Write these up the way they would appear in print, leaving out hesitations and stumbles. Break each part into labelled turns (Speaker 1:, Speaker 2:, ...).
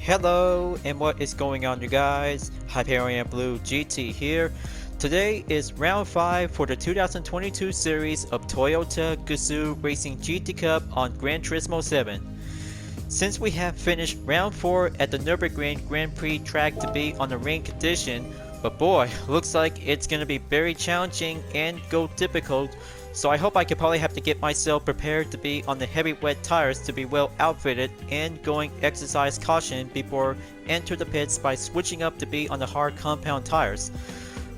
Speaker 1: Hello, and what is going on, you guys? Hyperion-Blue-GT here. Today is round 5 for the 2022 series of Toyota Gazoo Racing GT Cup on Gran Turismo 7. Since we have finished round 4 at the Nürburgring Grand Prix track to be on the rain condition, but boy, looks like it's gonna be very challenging and go difficult. So I hope I could probably have to get myself prepared to be on the heavy wet tires to be well outfitted and going exercise caution before enter the pits by switching up to be on the hard compound tires.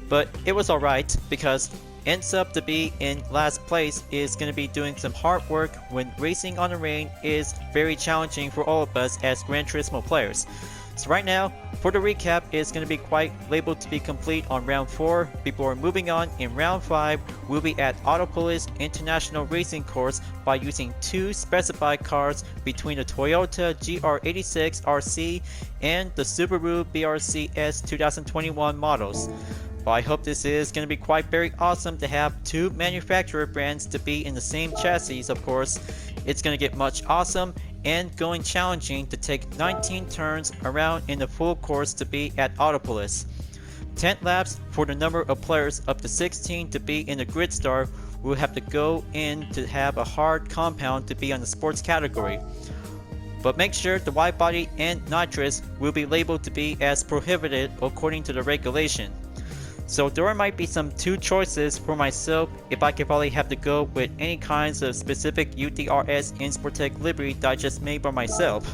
Speaker 1: But it was alright because ends up to be in last place is going to be doing some hard work when racing on the rain is very challenging for all of us as Gran Turismo players. So right now, for the recap, it's going to be quite labeled to be complete on round 4. Before moving on, in round 5, we'll be at Autopolis International Racing Course by using 2 specified cars between the Toyota GR86 RZ and the Subaru BRZ S 2021 models. Well, I hope this is going to be quite very awesome to have 2 manufacturer brands to be in the same chassis, of course. It's going to get much awesome and going challenging to take 19 turns around in the full course to be at Autopolis. 10 laps for the number of players up to 16 to be in the grid star. We'll have to go in to have a hard compound to be on the sports category. But make sure the wide body and nitrous will be labeled to be as prohibited according to the regulation. So there might be some 2 choices for myself if I could probably have to go with any kinds of specific UDRS Insportec livery that I just made by myself.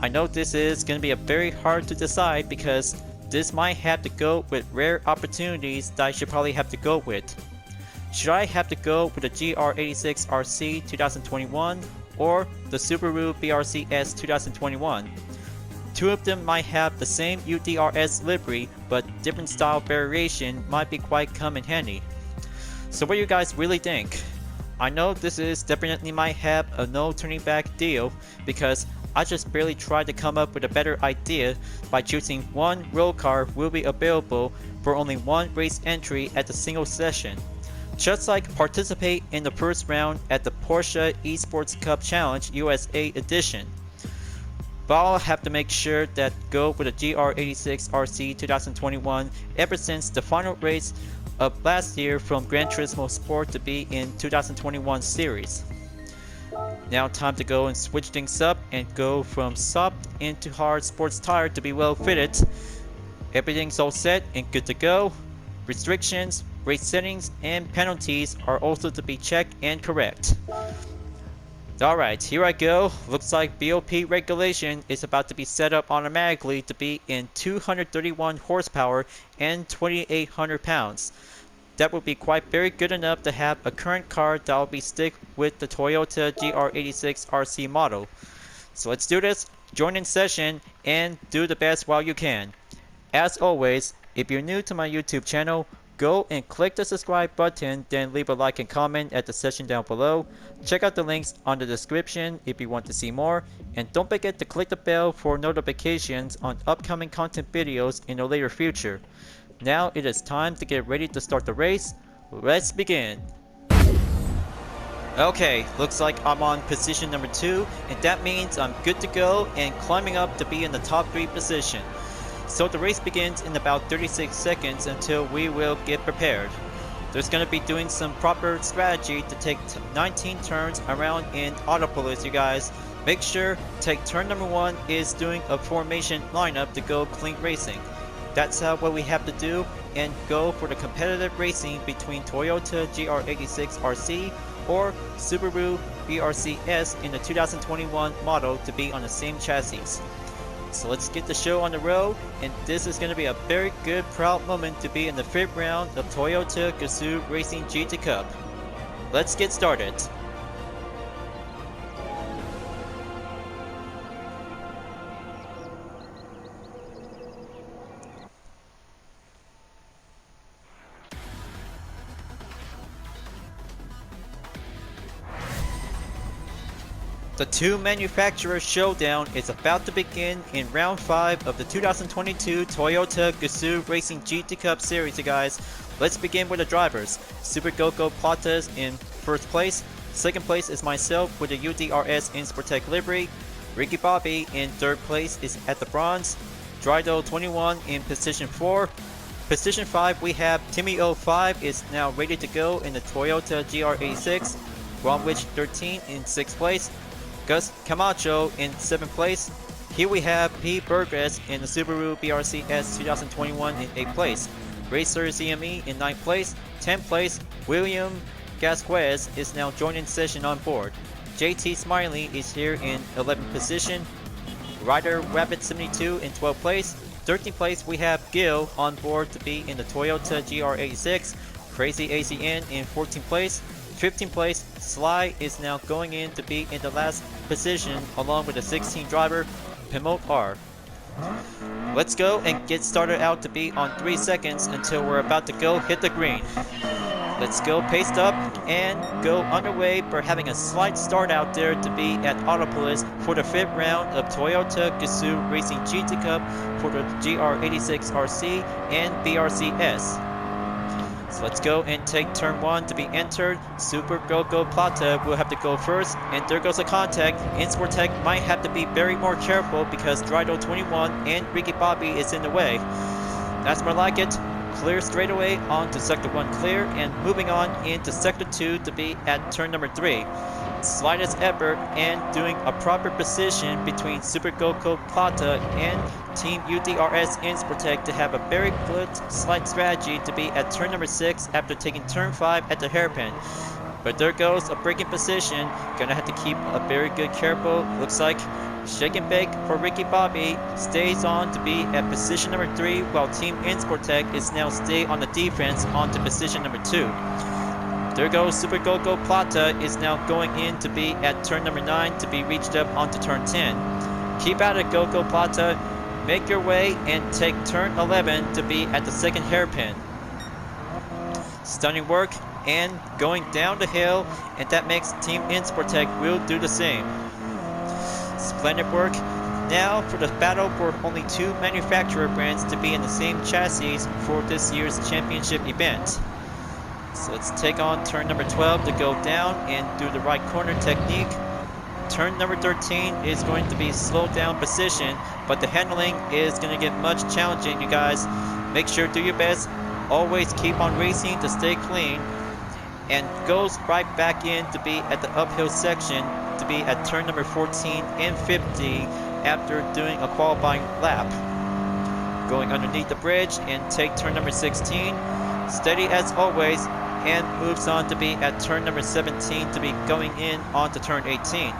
Speaker 1: I know this is going to be a very hard to decide because this might have to go with rare opportunities that I should probably have to go with. Should I have to go with the GR86 RZ 2021 or the Subaru BRZ S 2021? 2 of them might have the same UDRS livery, but different style variation might be quite come in handy. So what do you guys really think? I know this is definitely might have a no turning back deal because I just barely tried to come up with a better idea by choosing 1 road car will be available for only 1 race entry at the single session. Just like participate in the first round at the Porsche Esports Cup Challenge USA Edition. But I'll have to make sure that go with the GR86 RZ 2021 ever since the final race of last year from Gran Turismo Sport to be in 2021 series. Now time to go and switch things up and go from soft into hard sports tire to be well fitted. Everything's all set and good to go. Restrictions, race settings, and penalties are also to be checked and correct. Alright, here I go. Looks like BOP regulation is about to be set up automatically to be in 231 horsepower and 2,800 pounds. That would be quite very good enough to have a current car that will be stick with the Toyota GR86 RZ model. So let's do this, join in session, and do the best while you can. As always, if you're new to my YouTube channel, go and click the subscribe button, then leave a like and comment at the section down below. Check out the links on the description if you want to see more, and don't forget to click the bell for notifications on upcoming content videos in the later future. Now it is time to get ready to start the race. Let's begin. Okay, looks like I'm on position number 2, and that means I'm good to go and climbing up to be in the top 3 position. So the race begins in about 36 seconds until we will get prepared. There's going to be doing some proper strategy to take 19 turns around in Autopolis, you guys. Make sure take turn number 1 is doing a formation lineup to go clean racing. That's what we have to do and go for the competitive racing between Toyota GR86 RZ or Subaru BRZ S in the 2021 model to be on the same chassis. So let's get the show on the road, and this is going to be a very good proud moment to be in the 5th round of Toyota Gazoo Racing GT Cup. Let's get started. The 2 manufacturer showdown is about to begin in round 5 of the 2022 Toyota Gazoo Racing GT Cup series, you guys. Let's begin with the drivers. Super Goko Platas in first place. Second place is myself with the UDRS Insportec livery. Ricky Bobby in 3rd place is at the bronze. Drydo 21 in position 4. Position 5 we have Timmy 05 is now ready to go in the Toyota GR86. Bromwich 13 in 6th place. Gus Camacho in 7th place. Here we have P. Burgess in the Subaru BRZ S 2021 in 8th place. Racer CME in 9th place. 10th place, William Gasquez is now joining session on board. JT Smiley is here in 11th position. Ryder Rabbit 72 in 12th place. 13th place we have Gil on board to be in the Toyota GR86. Crazy ACN in 14th place. 15th place, Sly is now going in to be in the last position along with the 16 driver, Pimote R. Let's go and get started out to be on 3 seconds until we're about to go hit the green. Let's go paced up and go underway. We're having a slight start out there to be at Autopolis for the 5th round of Toyota Gazoo Racing GT Cup for the GR86 RZ and BRZ S. So let's go and take turn 1 to be entered. Super Go-Go Plata will have to go first, and there goes a contact. Insportec might have to be very more careful because Drydo 21 and Ricky Bobby is in the way. That's more like it. Clear straight away on to sector 1 clear, and moving on into sector 2 to be at turn number 3. Slightest effort and doing a proper position between Super Go-Go Plata and Team UDRS Insportec to have a very good slight strategy to be at turn number 6 after taking turn 5 at the hairpin. But there goes a braking position. Gonna have to keep a very good careful. Looks like shake and bake for Ricky Bobby stays on to be at position number 3, while Team Insportec is now stay on the defense on to position number 2. There goes Super Go-Go Plata is now going in to be at turn number 9 to be reached up onto turn 10. Keep at it, Go-Go Plata. Make your way and take turn 11 to be at the 2nd hairpin. Stunning work and going down the hill, and that makes Team Insportec will do the same. Splendid work. Now for the battle for only 2 manufacturer brands to be in the same chassis for this year's championship event. So let's take on turn number 12 to go down and do the right corner technique. Turn number 13 is going to be slowed down position, but the handling is going to get much challenging, you guys. Make sure to do your best. Always keep on racing to stay clean. And goes right back in to be at the uphill section to be at turn number 14 and 50 after doing a qualifying lap. Going underneath the bridge and take turn number 16. Steady as always, and moves on to be at turn number 17 to be going in onto turn 18.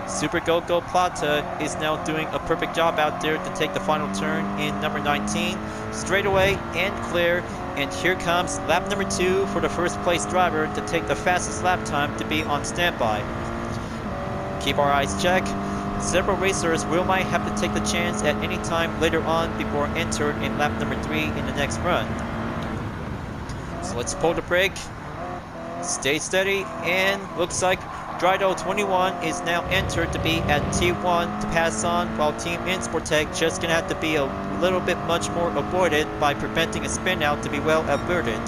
Speaker 1: Super Go-Go Plata is now doing a perfect job out there to take the final turn in number 19. Straight away and clear, and here comes lap number 2 for the 1st place driver to take the fastest lap time to be on standby. Keep our eyes checked. Several racers will might have to take the chance at any time later on before entered in lap number 3 in the next run. So let's pull the brake, stay steady, and looks like Drydo 21 is now entered to be at T1 to pass on, while Team Insportec just gonna have to be a little bit much more avoided by preventing a spin out to be well averted.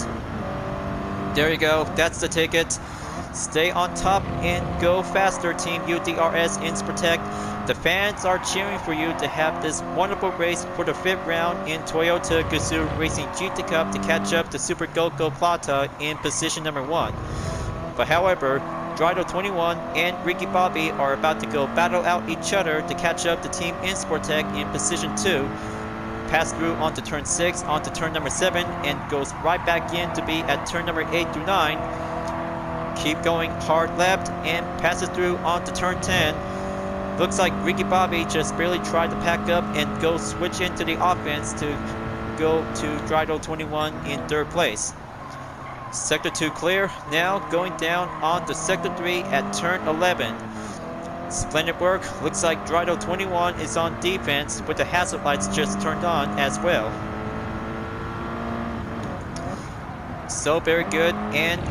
Speaker 1: There you go, that's the ticket. Stay on top and go faster, Team UDRS Insportec. The fans are cheering for you to have this wonderful race for the 5th round in Toyota Gazoo Racing GT Cup to catch up to Super Go-Go Plata in position number 1. But however, Drydo 21 and Ricky Bobby are about to go battle out each other to catch up to Team Insportec in position 2. Pass through onto turn 6, onto turn number 7, and goes right back in to be at turn number 8 through 9. Keep going hard left and passes through onto turn 10. Looks like Ricky Bobby just barely tried to pack up and go switch into the offense to go to Drydo 21 in 3rd place. Sector 2 clear, now going down onto Sector 3 at turn 11. Splendid work, looks like Drydo 21 is on defense with the hazard lights just turned on as well. So very good, and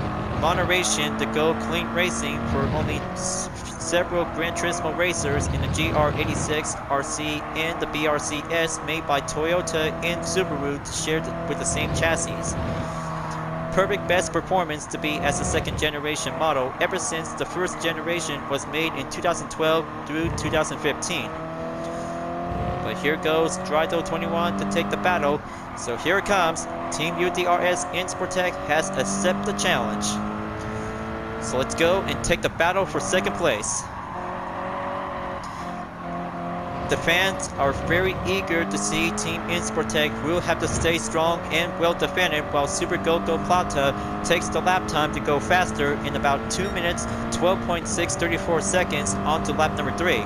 Speaker 1: moderation to go clean racing for only several Gran Turismo racers in the GR86 RZ and the BRZ S made by Toyota and Subaru shared with the same chassis. perfect best performance to be as a second generation model ever since the first generation was made in 2012 through 2015. But here goes Drydo 21 to take the battle. So here it comes. Team UDRS Insportec has accepted the challenge. So let's go and take the battle for second place. The fans are very eager to see Team Insportec will have to stay strong and well defended while Super Go-Go Plata takes the lap time to go faster in about 2 minutes 12.634 seconds onto lap number 3.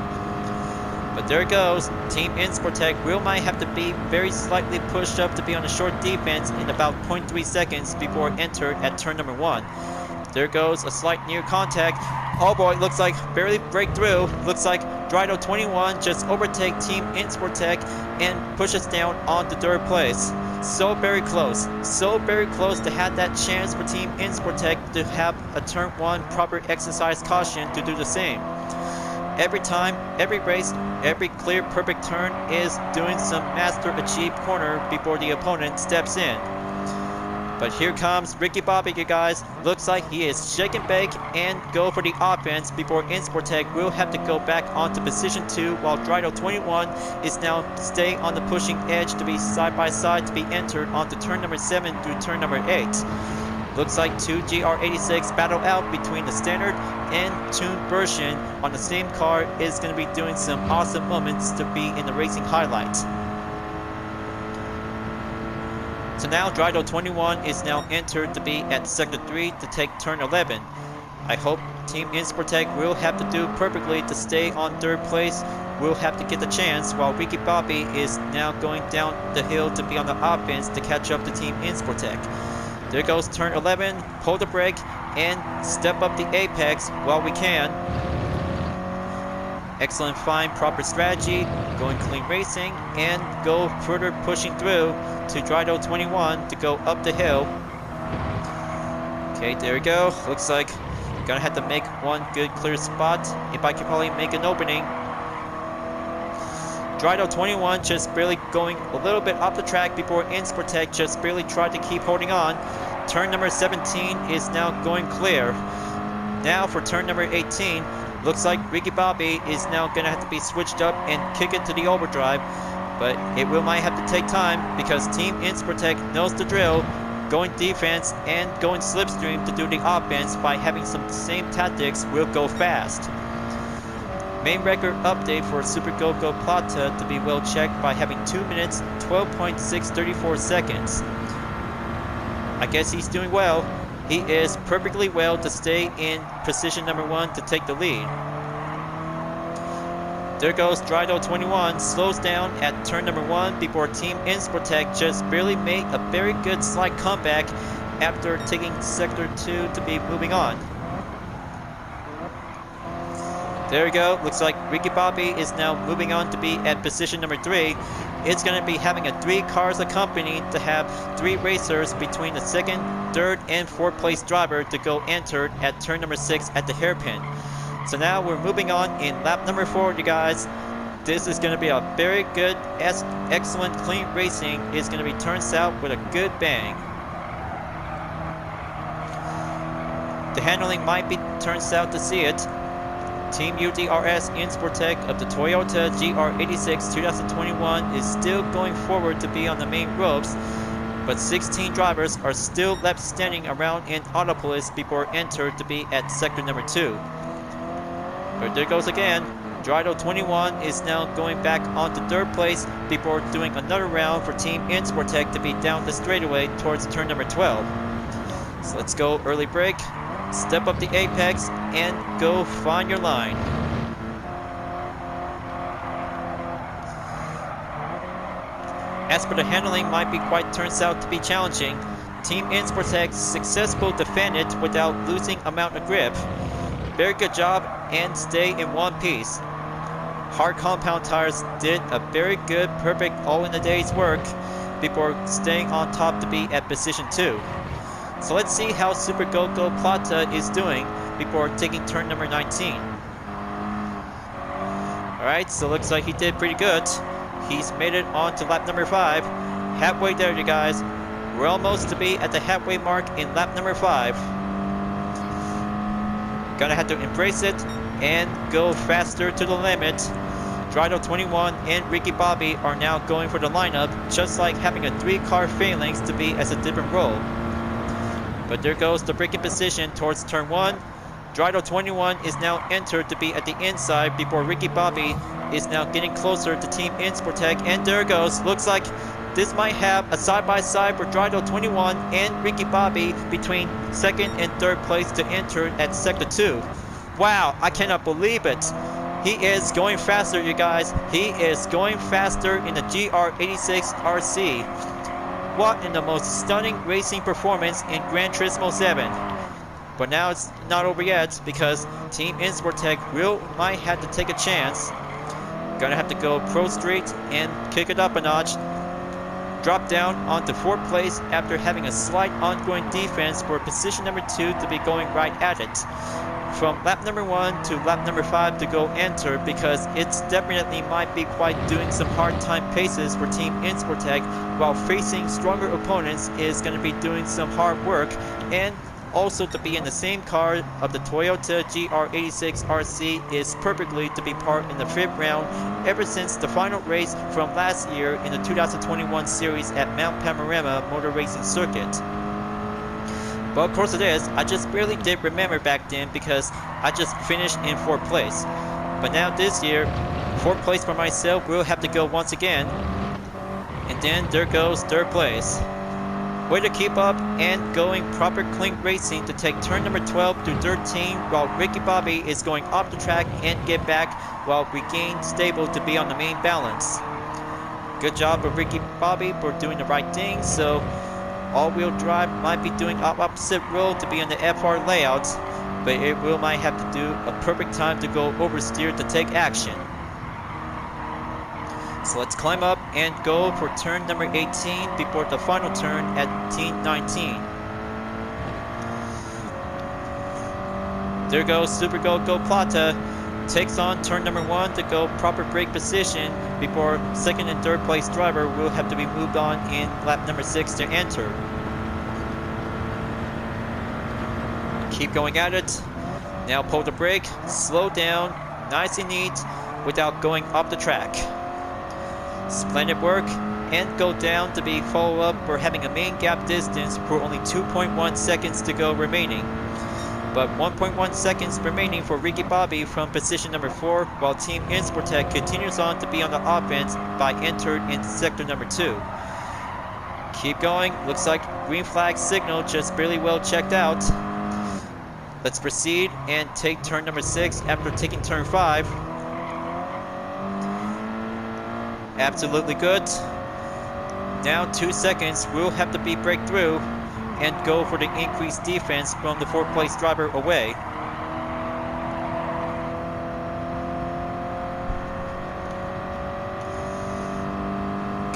Speaker 1: But there it goes. Team Insportec will might have to be very slightly pushed up to be on a short defense in about 0.3 seconds before enter at turn number 1. There goes a slight near contact. Oh boy, looks like barely break through. Looks like Drydo 21 just overtake Team Insportec and pushes down onto third place. So very close to have that chance for Team Insportec to have a turn 1 proper exercise caution to do the same. Every time, every race, every clear perfect turn is doing some master achieved corner before the opponent steps in. But here comes Ricky Bobby, you guys. Looks like he is shake and bake and go for the offense before Insportec will have to go back onto position 2 while Drydo 21 is now staying on the pushing edge to be side by side to be entered onto turn number 7 through turn number 8. Looks like 2 GR86 battle out between the standard and tuned version on the same car is going to be doing some awesome moments to be in the racing highlights. So now Drydo 21 is now entered to be at sector 3 to take turn 11. I hope Team Insportec will have to do perfectly to stay on third place. Will have to get the chance while Ricky Bobby is now going down the hill to be on the offense to catch up to Team Insportec. There goes turn 11, pull the brake, and step up the apex while we can. Excellent fine proper strategy, going clean racing, and go further pushing through to Drydo 21 to go up the hill. Okay, there we go. Looks like gonna have to make one good clear spot if I can probably make an opening. Drydo 21 just barely going a little bit off the track before Insportec just barely tried to keep holding on. Turn number 17 is now going clear. Now for turn number 18, looks like Ricky Bobby is now going to have to be switched up and kick it to the overdrive. But it might have to take time because Team Insportec knows the drill. Going defense and going slipstream to do the offense by having some same tactics will go fast. Main record update for Super Go-Go Plata to be well checked by having 2 minutes 12.634 seconds. I guess he's doing well. He is perfectly well to stay in position number 1 to take the lead. There goes Drydo 21, slows down at turn number 1 before Team Insportec just barely made a very good slight comeback after taking sector 2 to be moving on. There we go. Looks like Ricky Bobby is now moving on to be at position number 3. It's going to be having a 3 cars accompanied to have 3 racers between the 2nd, 3rd, and 4th place driver to go entered at turn number 6 at the hairpin. So now we're moving on in lap number 4, you guys. This is going to be a very good, excellent, clean racing. It's going to be turned south with a good bang. The handling might be turned south to see it. Team UDRS Insportec of the Toyota GR86 2021 is still going forward to be on the main ropes, but 16 drivers are still left standing around in Autopolis before entered to be at sector number 2. But there goes again. Drydo 21 is now going back onto 3rd place before doing another round for Team Insportec to be down the straightaway towards turn number 12. So let's go early break. Step up the apex and go find your line. As for the handling, might be quite turns out to be challenging. Team Insportec successful defended without losing amount of grip. Very good job and stay in one piece. Hard compound tires did a very good, perfect all in a day's work before staying on top to be at position 2. So let's see how Super Go-Go Plata is doing before taking turn number 19. Alright, so looks like he did pretty good. He's made it on to lap number 5. Halfway there, you guys. We're almost to be at the halfway mark in lap number 5. Gonna have to embrace it and go faster to the limit. Drydo 21 and Ricky Bobby are now going for the lineup, just like having a 3-car phalanx to be as a different role. But there goes the braking position towards turn 1. Drydo 21 is now entered to be at the inside before Ricky Bobby is now getting closer to Team Insportec, and there goes. Looks like this might have a side-by-side for Drydo 21 and Ricky Bobby between 2nd and 3rd place to enter at Sector 2. Wow, I cannot believe it. He is going faster, you guys. He is going faster in the GR86 RZ. What in the most stunning racing performance in Gran Turismo 7. But now it's not over yet because Team Insportec might have to take a chance. Gonna have to go Pro Street and kick it up a notch. Drop down onto 4th place after having a slight ongoing defense for position number 2 to be going right at it. From lap number 1 to lap number 5 to go enter, because it's definitely might be quite doing some hard time paces for Team Insportec, while facing stronger opponents is going to be doing some hard work, and also to be in the same car of the Toyota GR86 RZ is perfectly to be part in the 5th round ever since the final race from last year in the 2021 series at Mount Panorama Motor Racing Circuit. Well, of course it is. I just barely did remember back then because I just finished in 4th place. But now this year, 4th place for myself will have to go once again. And then there goes 3rd place. Way to keep up and going proper clean racing to take turn number 12 to 13 while Ricky Bobby is going off the track and get back while regain stable to be on the main balance. Good job of Ricky Bobby for doing the right thing. So all-wheel drive might be doing opposite road to be on the FR layout, but it might have to do a perfect time to go oversteer to take action. So let's climb up and go for turn number 18 before the final turn at T19. There goes Super Go Plata. Takes on turn number 1 to go proper brake position before 2nd and 3rd place driver will have to be moved on in lap number 6 to enter. Keep going at it. Now pull the brake, slow down, nice and neat without going off the track. Splendid work, and go down to be follow up for having a main gap distance for only 2.1 seconds to go remaining. But 1.1 seconds remaining for Ricky Bobby from position number 4, while Team Insportec continues on to be on the offense by entered in sector number 2. Keep going, looks like green flag signal just barely well checked out. Let's proceed and take turn number 6 after taking turn 5. Absolutely good. Now 2 seconds, we'll have to be break through and go for the increased defense from the 4th place driver away.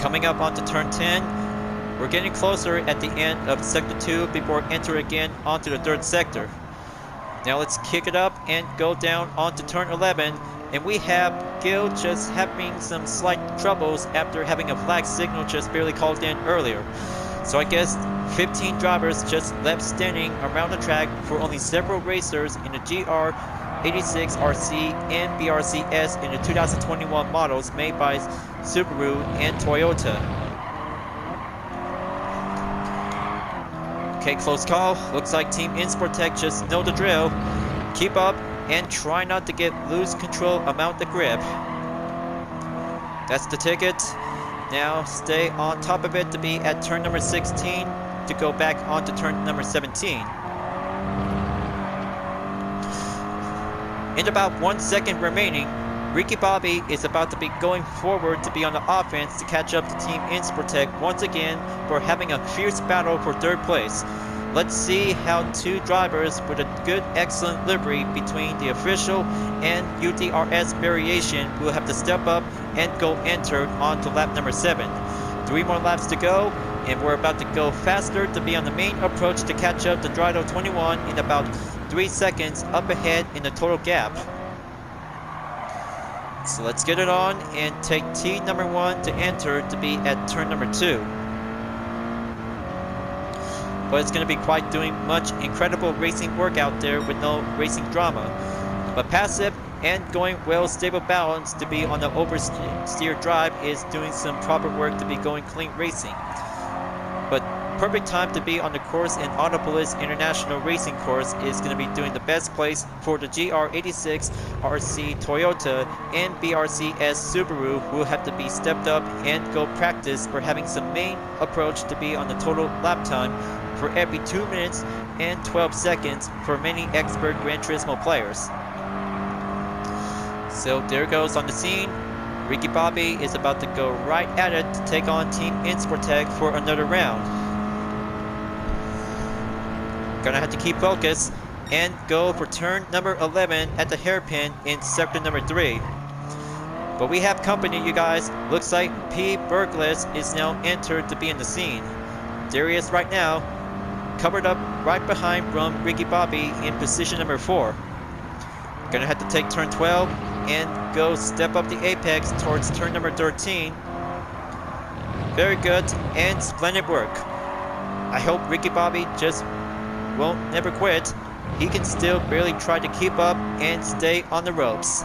Speaker 1: Coming up onto turn 10, we're getting closer at the end of sector 2 before enter again onto the 3rd sector. Now let's kick it up and go down onto turn 11, and we have Gil just having some slight troubles after having a flag signal just barely called in earlier. So I guess 15 drivers just left standing around the track for only several racers in the GR86 RZ and BRZ S in the 2021 models made by Subaru and Toyota. Okay, close call. Looks like Team Insportec just know the drill. Keep up and try not to lose control amount the grip. That's the ticket. Now stay on top of it to be at turn number 16 to go back onto turn number 17. In about 1 second remaining, Ricky Bobby is about to be going forward to be on the offense to catch up to Team Insportec once again for having a fierce battle for 3rd place. Let's see how 2 drivers with a good excellent livery between the official and UDRS variation will have to step up and go enter onto lap number 7. 3 more laps to go, and we're about to go faster to be on the main approach to catch up to Drydo 21 in about 3 seconds up ahead in the total gap. So let's get it on and take T number 1 to enter to be at turn number 2. but it's going to be quite doing much incredible racing work out there with no racing drama. But passive and going well stable balance to be on the oversteer drive is doing some proper work to be going clean racing. But perfect time to be on the course in Autopolis International Racing Course is going to be doing the best place for the GR86 RZ Toyota and BRZ S Subaru, who will have to be stepped up and go practice for having some main approach to be on the total lap time for every 2 minutes and 12 seconds for many expert Gran Turismo players. So there goes on the scene. Ricky Bobby is about to go right at it to take on Team Insportec for another round. Gonna have to keep focus and go for turn number 11 at the hairpin in sector number 3. But we have company, you guys. Looks like P. Bergles is now entered to be in the scene. There he is right now, covered up right behind from Ricky Bobby in position number 4. Gonna have to take turn 12 and go step up the apex towards turn number 13. Very good and splendid work. I hope Ricky Bobby just won't never quit. He can still barely try to keep up and stay on the ropes.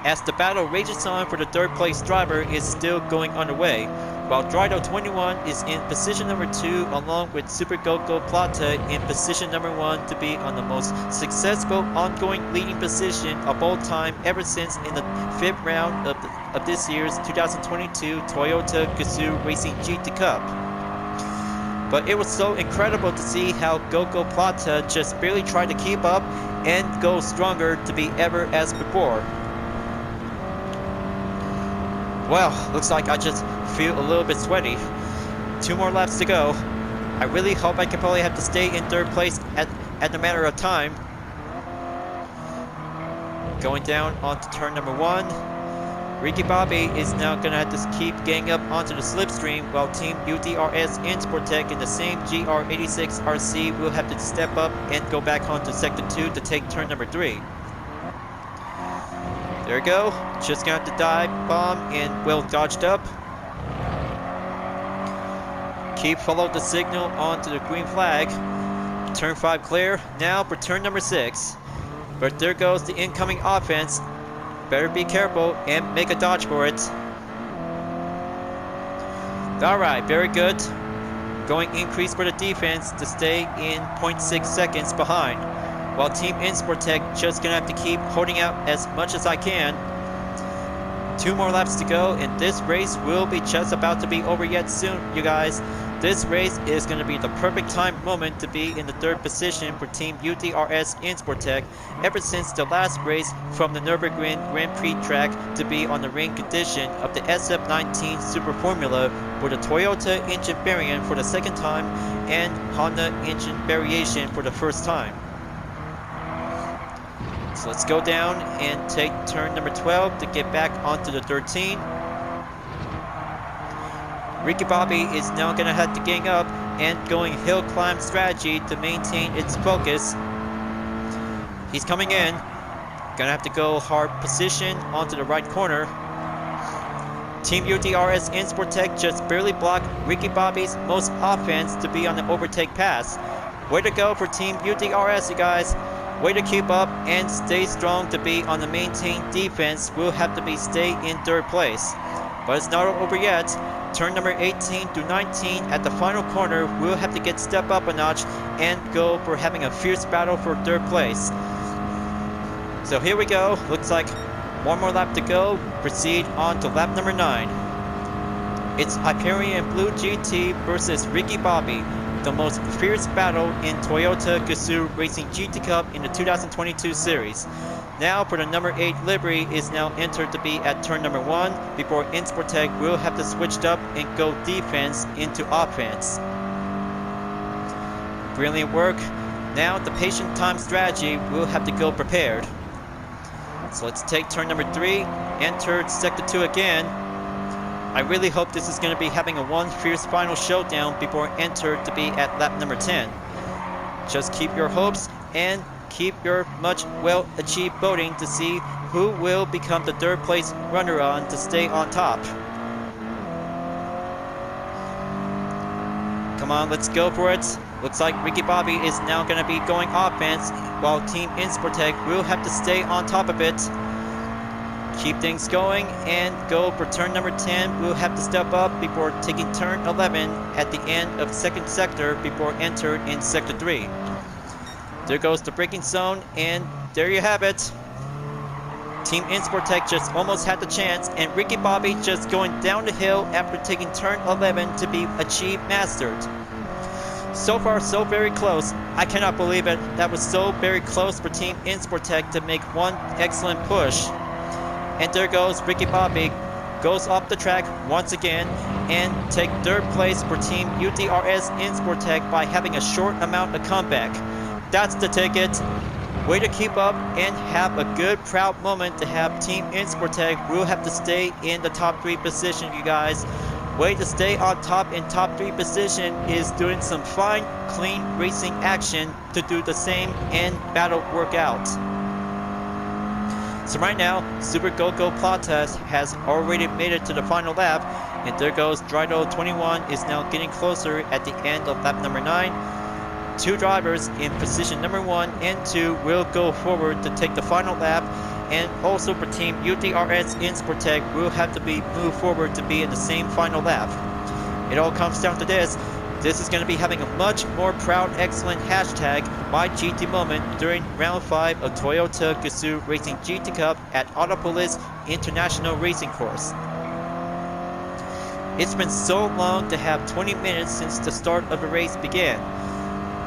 Speaker 1: As the battle rages on for the third place driver is still going underway, while Drido 21 is in position number 2 along with Super Goku Plata in position number 1 to be on the most successful ongoing leading position of all time ever since in the 5th round of this year's 2022 Toyota Gazoo Racing GT Cup. But it was so incredible to see how Goku Plata just barely tried to keep up and go stronger to be ever as before. Well, looks like I just feel a little bit sweaty. 2 more laps to go. I really hope I can probably have to stay in 3rd place at the matter of time. Going down onto turn number 1. Ricky Bobby is now going to have to keep getting up onto the slipstream, while Team UDRS Insportec in the same GR86 RZ will have to step up and go back onto sector 2 to take turn number 3. There we go. Just going to have to dive bomb and well dodged up. Keep follow the signal onto the green flag. Turn 5 clear. Now for turn number 6. But there goes the incoming offense. Better be careful and make a dodge for it. Alright, very good. Going increase for the defense to stay in 0.6 seconds behind, while Team Insportec just gonna have to keep holding out as much as I can. 2 more laps to go, and this race will be just about to be over yet soon, you guys. This race is going to be the perfect time moment to be in the 3rd position for Team UDRS Insportec ever since the last race from the Nürburgring Grand Prix track to be on the ring condition of the SF19 Super Formula with a Toyota engine variant for the 2nd time and Honda engine variation for the 1st time. So let's go down and take turn number 12 to get back onto the 13. Ricky Bobby is now going to have to gang up and going hill climb strategy to maintain its focus. He's coming in. Going to have to go hard position onto the right corner. Team UDRS Insportec just barely blocked Ricky Bobby's most offense to be on the overtake pass. Way to go for Team UDRS, you guys. Way to keep up and stay strong to be on the maintained defense. We'll have to be stay in 3rd place. But it's not over yet. Turn number 18 to 19 at the final corner, we'll have to step up a notch and go for having a fierce battle for 3rd place. So here we go. Looks like 1 more lap to go. Proceed on to lap number 9. It's Hyperion-Blue-GT versus Ricky Bobby, the most fierce battle in Toyota Gazoo Racing GT Cup in the 2022 series. Now for the number 8 livery is now entered to be at turn number 1 before Insportec will have to switch up and go defense into offense. Brilliant work. Now the patient time strategy will have to go prepared. So let's take turn number 3, enter sector 2 again. I really hope this is going to be having a one fierce final showdown before enter to be at lap number 10. Just keep your hopes and keep your much well-achieved voting to see who will become the 3rd place runner-on to stay on top. Come on, let's go for it. Looks like Ricky Bobby is now going to be going offense, while Team Insportec will have to stay on top of it. Keep things going and go for turn number 10. We'll have to step up before taking turn 11 at the end of second sector before enter in sector 3. There goes the braking zone, and there you have it. Team Insportec just almost had the chance, and Ricky Bobby just going down the hill after taking turn 11 to be achieved mastered. So far, so very close. I cannot believe it. That was so very close for Team Insportec to make one excellent push. And there goes Ricky Bobby, goes off the track once again and take third place for Team UDRS Insportec by having a short amount of comeback. That's the ticket. Way to keep up and have a good proud moment to have Team Insportec. We'll have to stay in the top 3 position, you guys. Way to stay on top in top 3 position is doing some fine, clean racing action to do the same in battle workout. So right now, Super Go-Go Plata has already made it to the final lap, and there goes Drido 21 is now getting closer at the end of lap number 9. 2 drivers in position number 1 and 2 will go forward to take the final lap, and also for Team UDRS Insportec will have to be moved forward to be in the same final lap. It all comes down to this. This is going to be having a much more proud, excellent hashtag #MyGTMoment during round 5 of Toyota Gazoo Racing GT Cup at Autopolis International Racing Course. It's been so long to have 20 minutes since the start of the race began,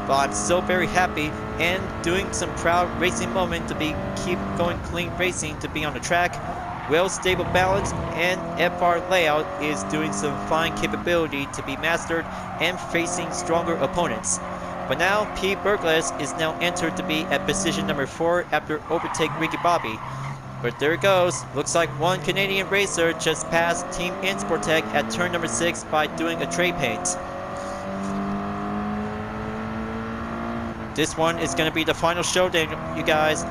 Speaker 1: but I'm so very happy and doing some proud racing moment to be keep going clean racing to be on the track. Well stable balance and FR layout is doing some fine capability to be mastered and facing stronger opponents. But now P. Bergles is now entered to be at position number 4 after overtake Ricky Bobby. But there it goes. Looks like one Canadian racer just passed Team Insportec at turn number 6 by doing a tray paint. This one is going to be the final showdown, you guys.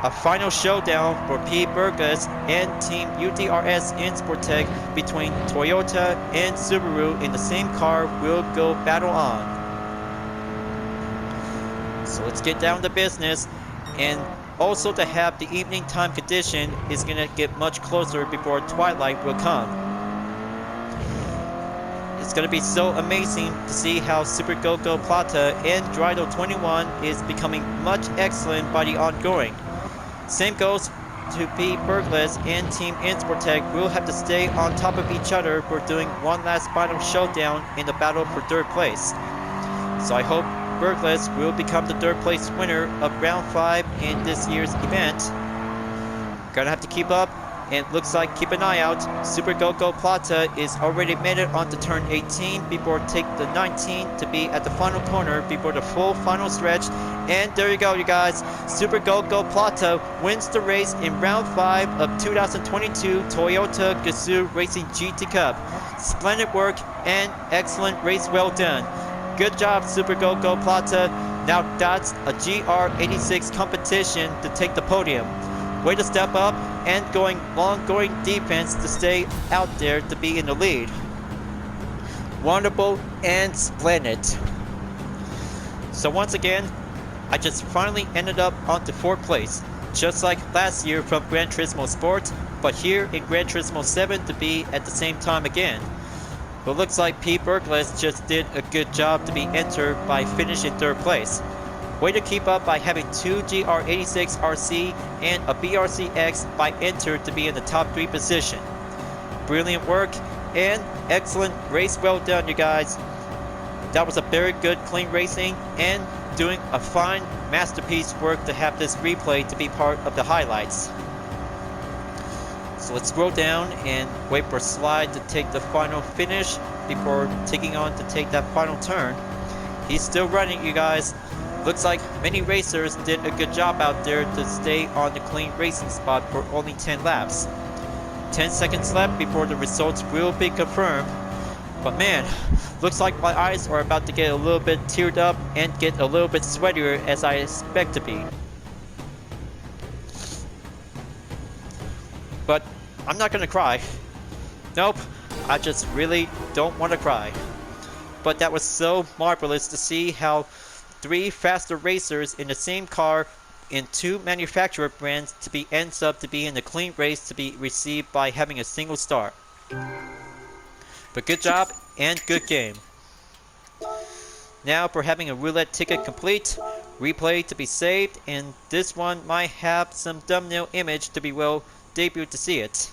Speaker 1: A final showdown for P. Bergles and Team UDRS Insportec between Toyota and Subaru in the same car will go battle on. So let's get down to business, and also to have the evening time condition is going to get much closer before twilight will come. It's going to be so amazing to see how Super Go-Go Plata and Drido 21 is becoming much excellent by the ongoing. Same goes to P. Bergles and Team Insportec will have to stay on top of each other for doing one last final showdown in the battle for third place. So I hope Bergles will become the third place winner of round 5 in this year's event. Gonna have to keep up, and it looks like keep an eye out. Super Go-Go Plata is already made it onto turn 18 before take the 19 to be at the final corner before the full final stretch. And there you go, you guys. Super Go-Go Plata wins the race in round 5 of 2022 Toyota Gazoo Racing GT Cup. Splendid work and excellent race, well done. Good job, Super Go-Go Plata. Now that's a GR86 competition to take the podium. Way to step up and going defense to stay out there to be in the lead. Wonderful and splendid. So once again, I just finally ended up onto 4th place, just like last year from Gran Turismo Sport, but here in Gran Turismo 7 to be at the same time again. But looks like P. Bergles just did a good job to be entered by finishing 3rd place. Way to keep up by having 2 GR86 RZ and a BRZ-X by entered to be in the top 3 position. Brilliant work and excellent race, well done, you guys. That was a very good clean racing and doing a fine masterpiece work to have this replay to be part of the highlights. So let's scroll down and wait for Slide to take the final finish before taking on to take that final turn. He's still running, you guys. Looks like many racers did a good job out there to stay on the clean racing spot for only 10 laps. 10 seconds left before the results will be confirmed. But man, looks like my eyes are about to get a little bit teared up and get a little bit sweatier as I expect to be. But I'm not gonna cry. Nope, I just really don't want to cry. but that was so marvelous to see how 3 faster racers in the same car in 2 manufacturer brands ends up to be in a clean race to be received by having a single start. But good job and good game. Now for having a roulette ticket complete, replay to be saved, and this one might have some thumbnail image to be well debuted to see it.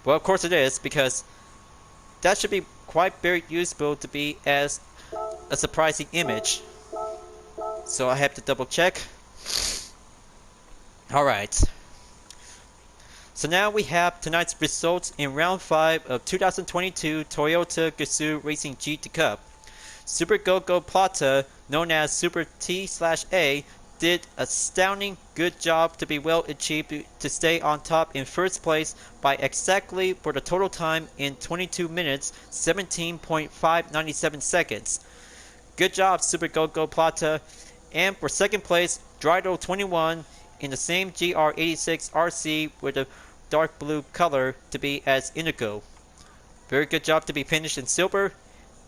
Speaker 1: Well, of course it is, because that should be quite very useful to be as a surprising image. So I have to double check. Alright. So now we have tonight's results in round 5 of 2022 Toyota Gazoo Racing GT Cup. Super Go-Go Plata, known as Super T/A, did astounding good job to be well achieved to stay on top in first place by exactly for the total time in 22 minutes 17.597 seconds. Good job, Super Go-Go Plata. And for second place, Drydo21 in the same GR86 RZ with a dark blue color to be as indigo. Very good job to be finished in silver.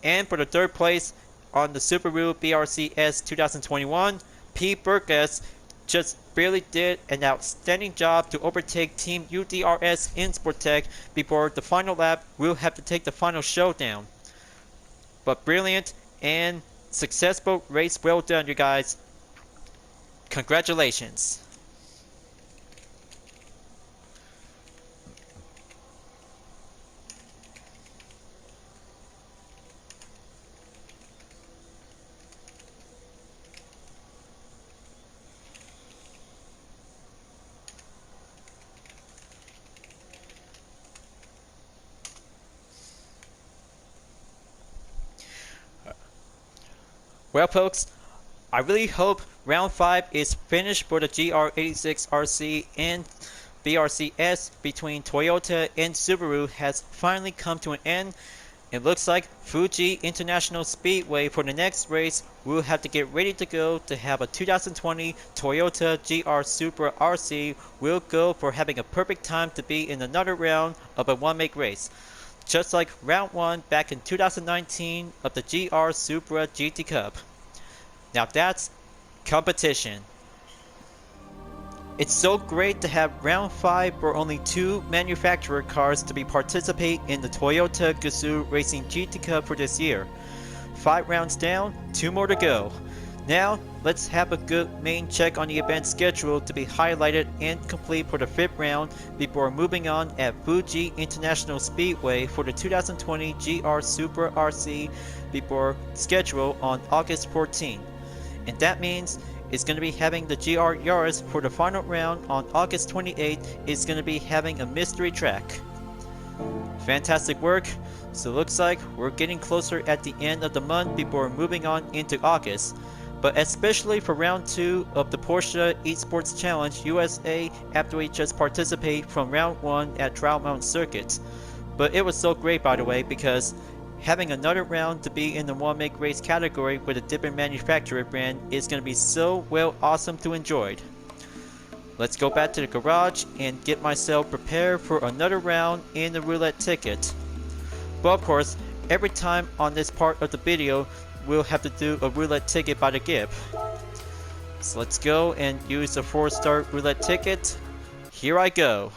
Speaker 1: And for the third place on the Subaru BRZ S 2021, P. Burgess just barely did an outstanding job to overtake Team UDRS in Sportec before the final lap will have to take the final showdown. But brilliant and successful race, well done you guys. Congratulations. Well folks, I really hope round 5 is finished for the GR86 RZ and BRZ S between Toyota and Subaru has finally come to an end. It looks like Fuji International Speedway for the next race will have to get ready to go to have a 2020 Toyota GR Supra RZ will go for having a perfect time to be in another round of a one-make race. Just like round 1 back in 2019 of the GR Supra GT Cup. Now that's competition. It's so great to have round 5 for only 2 manufacturer cars to be participate in the Toyota Gazoo Racing GT Cup for this year. 5 rounds down, 2 more to go. Now, let's have a good main check on the event schedule to be highlighted and complete for the 5th round before moving on at Fuji International Speedway for the 2020 GR Supra RZ before schedule on August 14. And that means it's going to be having the GR Yaris for the final round on August 28th. It's going to be having a mystery track. Fantastic work. So looks like we're getting closer at the end of the month before moving on into August. But especially for round 2 of the Porsche Esports Challenge USA after we just participate from round 1 at Trial Mountain Circuit. But it was so great by the way because having another round to be in the one make race category with a different manufacturer brand is going to be so well awesome to enjoy. Let's go back to the garage and get myself prepared for another round in the roulette ticket. But of course, every time on this part of the video, we'll have to do a roulette ticket by the gift. So let's go and use a 4-star roulette ticket. Here I go.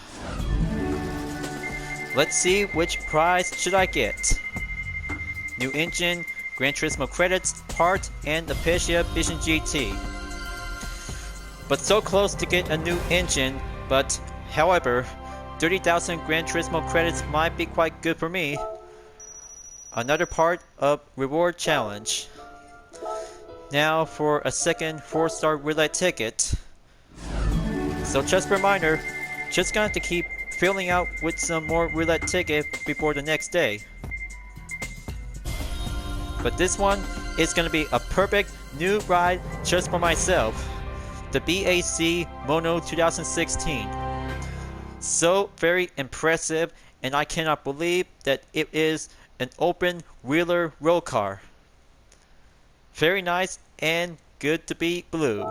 Speaker 1: Let's see which prize should I get. New engine, Gran Turismo credits, part, and the Apecia Vision GT. But so close to get a new engine, but however, 30,000 Gran Turismo credits might be quite good for me. Another part of reward challenge. Now for a second 4-star roulette ticket. So just a reminder, just going to keep filling out with some more roulette ticket before the next day. But this one is going to be a perfect new ride just for myself. The Bac Mono 2016. So very impressive, and I cannot believe that it is an open wheeler road car. Very nice and good to be blue.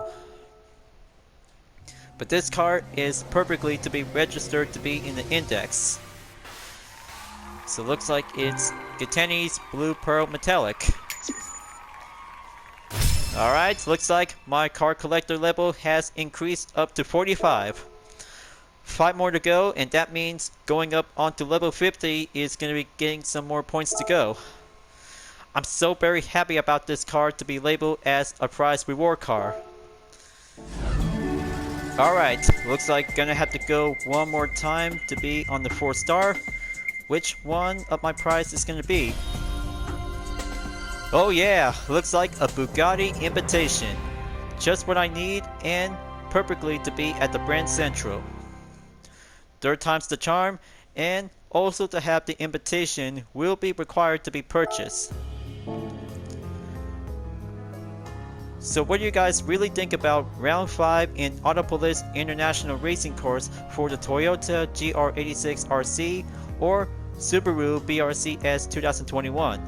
Speaker 1: But this car is perfectly to be registered to be in the index. So looks like it's Gitani's Blue Pearl Metallic. Alright, looks like my car collector level has increased up to 45. 5 more to go, and that means going up onto level 50 is going to be getting some more points to go. I'm so very happy about this car to be labeled as a prize reward car. Alright, looks like gonna have to go one more time to be on the 4-star. Which one of my prize is gonna be? Oh yeah, looks like a Bugatti Invitation. Just what I need and perfectly to be at the Brand Central. 3rd time's the charm, and also to have the invitation will be required to be purchased. So what do you guys really think about round 5 in Autopolis International Racing Course for the Toyota GR86 RZ or Subaru BRZ S 2021?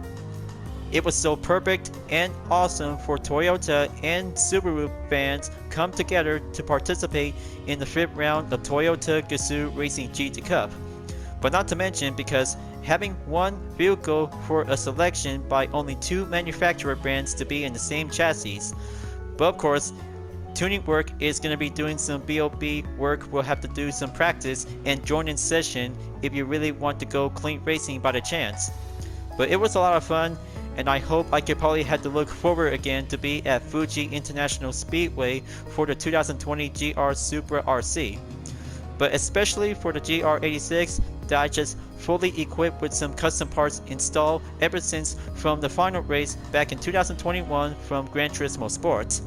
Speaker 1: It was so perfect and awesome for Toyota and Subaru fans come together to participate in the 5th round of Toyota Gazoo Racing GT Cup. But not to mention because having one vehicle for a selection by only 2 manufacturer brands to be in the same chassis. But of course, tuning work is going to be doing some BOP work. We'll have to do some practice and join in session if you really want to go clean racing by the chance. But it was a lot of fun, and I hope I could probably have to look forward again to be at Fuji International Speedway for the 2020 GR Supra RZ. But especially for the GR86 that I just fully equipped with some custom parts installed ever since from the final race back in 2021 from Gran Turismo Sports.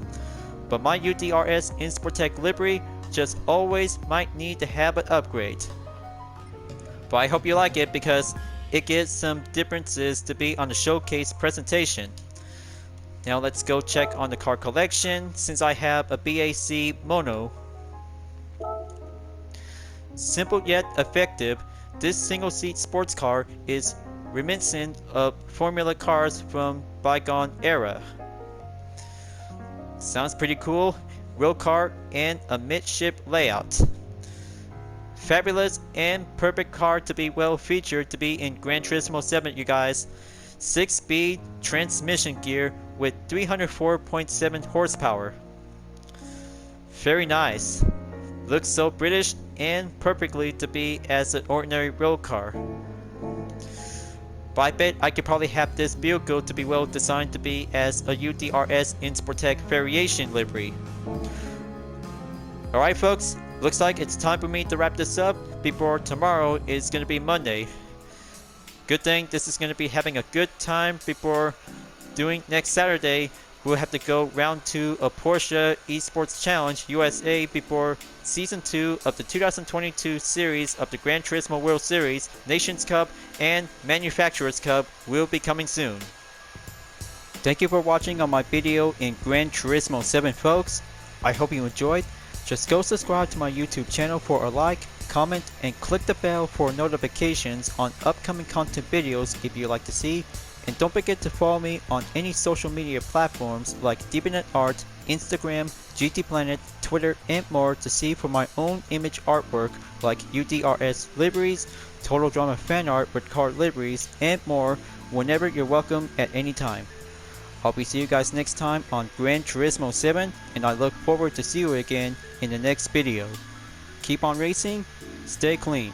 Speaker 1: But my UDRS InSportec livery just always might need to have an upgrade. But I hope you like it because it gets some differences to be on the showcase presentation. Now let's go check on the car collection since I have a Bac Mono. Simple yet effective, this single-seat sports car is reminiscent of Formula cars from bygone era. Sounds pretty cool, real car and a midship layout. Fabulous and perfect car to be well featured to be in Gran Turismo 7, you guys. 6-speed transmission gear with 304.7 horsepower. Very nice. Looks so British and perfectly to be as an ordinary road car. But I bet I could probably have this vehicle to be well designed to be as a UDRS InSportec variation livery. Alright folks, looks like it's time for me to wrap this up before tomorrow is going to be Monday. Good thing this is going to be having a good time before doing next Saturday. We'll have to go round 2 of Porsche Esports Challenge USA before Season 2 of the 2022 series of the Gran Turismo World Series, Nations Cup, and Manufacturers Cup will be coming soon. Thank you for watching on my video in Gran Turismo 7 folks. I hope you enjoyed. Just go subscribe to my YouTube channel for a like, comment, and click the bell for notifications on upcoming content videos if you'd like to see. And don't forget to follow me on any social media platforms like DeviantArt, Instagram, GT Planet, Twitter, and more to see for my own image artwork like UDRS liveries, Total Drama fan art with car liveries, and more whenever you're welcome at any time. I'll be seeing you guys next time on Gran Turismo 7, and I look forward to see you again in the next video. Keep on racing, stay clean.